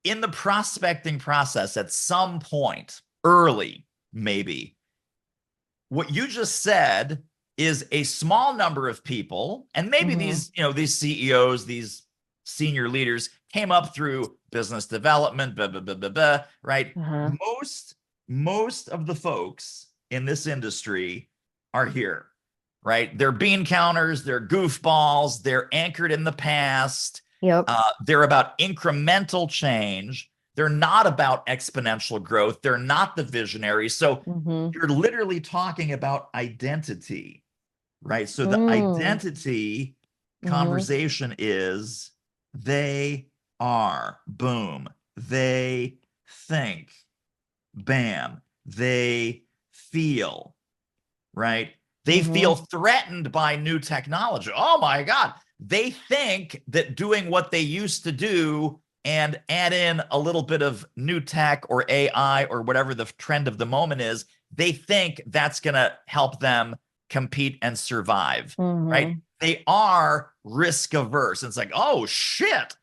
in the prospecting process at some point, early, maybe, what you just said is a small number of people, and maybe these, these CEOs, these senior leaders came up through business development, blah, blah, blah, blah, blah, right? Most of the folks in this industry are here, right? They're bean counters, they're goofballs, they're anchored in the past. Yep. They're about incremental change. They're not about exponential growth. They're not the visionaries. So you're literally talking about identity, right? So the identity conversation is they are, boom, they think, bam, they feel, right? They feel threatened by new technology. Oh my God. They think that doing what they used to do and add in a little bit of new tech or AI or whatever the trend of the moment is, they think that's going to help them compete and survive, right? They are risk averse. It's like, oh shit,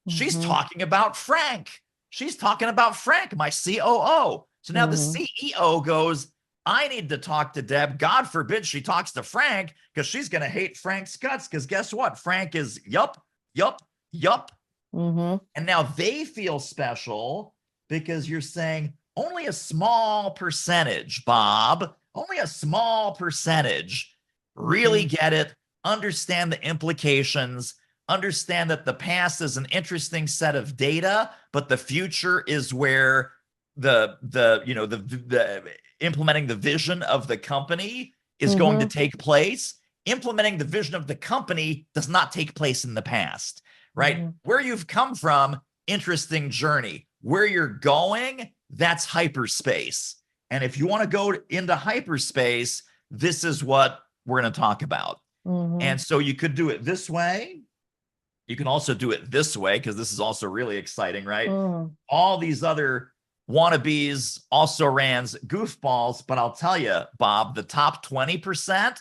she's talking about Frank. She's talking about Frank, my COO. So now the CEO goes, I need to talk to Deb. God forbid she talks to Frank, because she's going to hate Frank's guts, because guess what? Frank is yup. And now they feel special because you're saying only a small percentage, Bob, only a small percentage really get it, understand the implications, understand that the past is an interesting set of data, but the future is where the implementing the vision of the company is going to take place. Implementing the vision of the company does not take place in the past, right? Where you've come from, interesting journey. Where you're going, that's hyperspace. And if you want to go into hyperspace, this is what we're going to talk about. And so you could do it this way. You can also do it this way, because this is also really exciting, right? All these other wannabes, also rans, goofballs, but I'll tell you, Bob, the top 20%,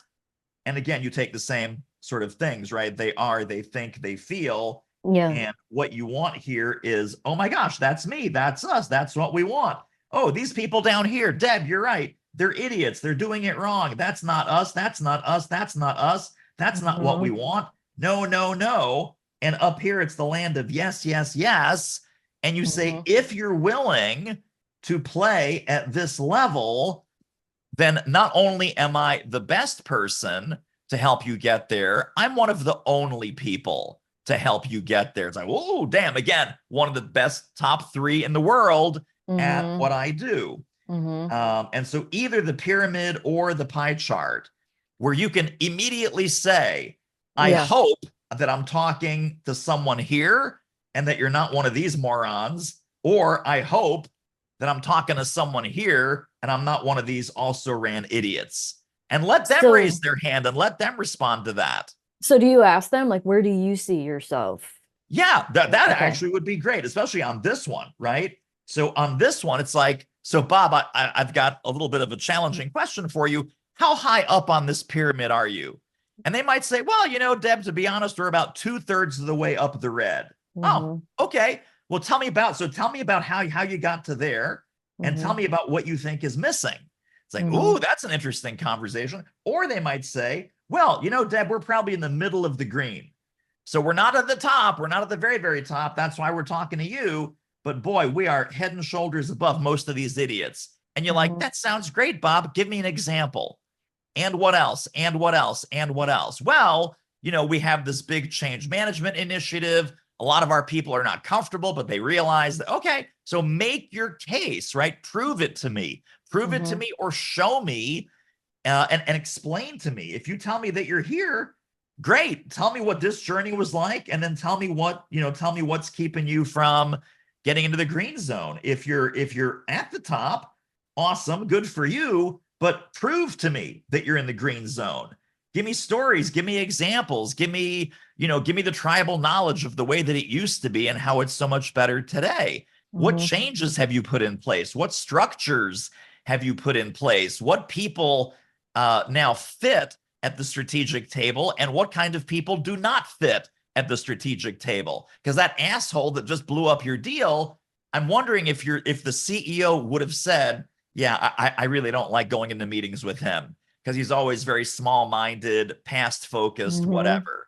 and again, you take the same sort of things, right? They are, they think, they feel. And what you want here is, oh my gosh, that's me, that's us, that's what we want. Oh, these people down here, Deb, you're right. They're idiots. They're doing it wrong. That's not us. That's not us. That's not us. That's not what we want. No, no, no. And up here, it's the land of yes, yes, yes. And you say, if you're willing to play at this level, then not only am I the best person to help you get there, I'm one of the only people to help you get there. It's like, oh, damn, again, one of the best top 3 in the world at what I do. And so either the pyramid or the pie chart, where you can immediately say, I hope that I'm talking to someone here and that you're not one of these morons, or I hope that I'm talking to someone here and I'm not one of these also ran idiots. And let them raise their hand and let them respond to that. So do you ask them, like, where do you see yourself? Yeah, that actually would be great, especially on this one, right? So on this one, it's like, so Bob, I've got a little bit of a challenging question for you. How high up on this pyramid are you? And they might say, well, Deb, to be honest, we're about 2/3 of the way up the red. Oh, okay. Well, tell me about how you got to there, and tell me about what you think is missing. It's like, ooh, that's an interesting conversation. Or they might say, well, Deb, we're probably in the middle of the green. So we're not at the top. We're not at the very, very top. That's why we're talking to you. But boy, we are head and shoulders above most of these idiots. And you're like, that sounds great, Bob. Give me an example. And what else? And what else? And what else? Well, we have this big change management initiative. A lot of our people are not comfortable, but they realize that, okay, so make your case, right? Prove it to me. Prove it to me, or show me and explain to me. If you tell me that you're here, great. Tell me what this journey was like, and then tell me what's keeping you from getting into the green zone. If you're at the top, awesome, good for you, but prove to me that you're in the green zone. Give me stories, give me examples, give me the tribal knowledge of the way that it used to be and how it's so much better today. What changes have you put in place? What structures have you put in place? What people now fit at the strategic table, and what kind of people do not fit at the strategic table? Because that asshole that just blew up your deal, I'm wondering if the CEO would have said, yeah, I really don't like going into meetings with him because he's always very small-minded, past focused, Mhm. whatever.